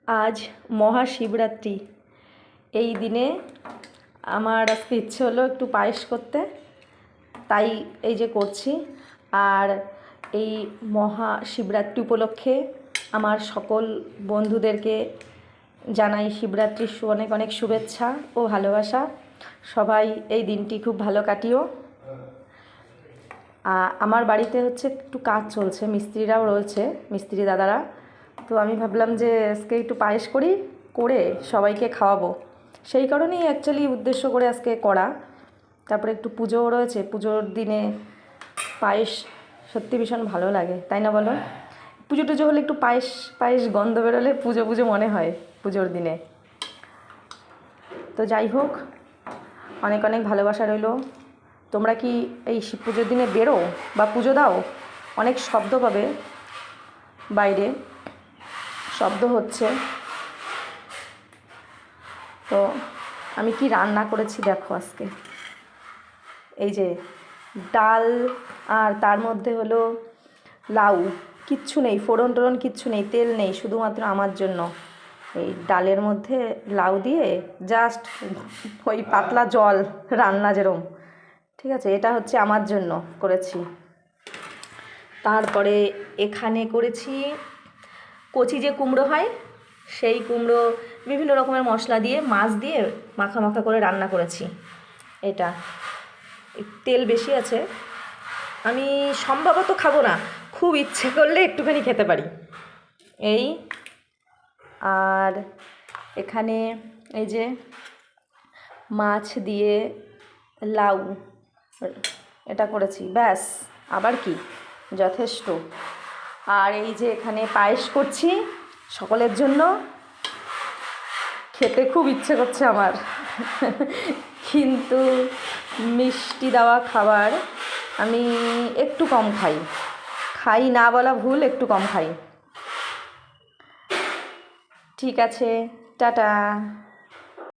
আজ মহাশিবরাত্রি। এই দিনে আমার আজকে ইচ্ছে হলো একটু পায়েস করতে, তাই এই যে করছি। আর এই মহাশিবরাত্রি উপলক্ষে আমার সকল বন্ধুদেরকে জানাই শিবরাত্রির অনেক অনেক শুভেচ্ছা ও ভালোবাসা। সবাই এই দিনটি খুব ভালো কাটিও। আমার বাড়িতে হচ্ছে একটু কাজ চলছে, মিস্ত্রিরাও রয়েছে, মিস্ত্রি দাদারা। তো আমি ভাবলাম যে আজকে একটু পায়েস করে সবাইকে খাওয়াবো, সেই কারণেই অ্যাকচুয়ালি উদ্দেশ্য করে আজকে করা। তারপরে একটু পুজোও রয়েছে, পুজোর দিনে পায়েস সত্যি ভীষণ ভালো লাগে, তাই না বলো? পুজো টুজো হলে একটু পায়েস পায়েস গন্ধ বেরোলে পুজো পুজো মনে হয় পুজোর দিনে। তো যাই হোক, অনেক অনেক ভালোবাসা রইল। তোমরা কি এই শিব পুজোর দিনে বেরো বা পুজো দাও? অনেক শব্দ পাবে, বাইরে শব্দ হচ্ছে। তো আমি কি রান্না করেছি দেখো আজকে। এই যে ডাল, আর তার মধ্যে হলো লাউ, কিচ্ছু নেই, ফোড়ন টোড়ন কিচ্ছু নেই, তেল নেই, শুধুমাত্র আমার জন্য। এই ডালের মধ্যে লাউ দিয়ে জাস্ট ওই পাতলা জল রান্না যেরম, ঠিক আছে, এটা হচ্ছে আমার জন্য করেছি। তারপরে এখানে করেছি কচি যে কুমড়ো হয়, সেই কুমড়ো বিভিন্ন রকমের মশলা দিয়ে মাছ দিয়ে মাখা মাখা করে রান্না করেছি। এটা তেল বেশি আছে, আমি সম্ভবত খাবো না, খুব ইচ্ছে করলে একটুখানি খেতে পারি এই। আর এখানে এই যে মাছ দিয়ে লাউ, এটা করেছি, ব্যাস, আবার কি, যথেষ্ট। আর এই যে এখানে পায়েস করছি সকলের জন্য, খেতে খুব ইচ্ছে করছে আমার কিন্তু মিষ্টি দেওয়া খাবার আমি একটু কম খাই না বলা ভুল, একটু কম খাই। ঠিক আছে, টাটা।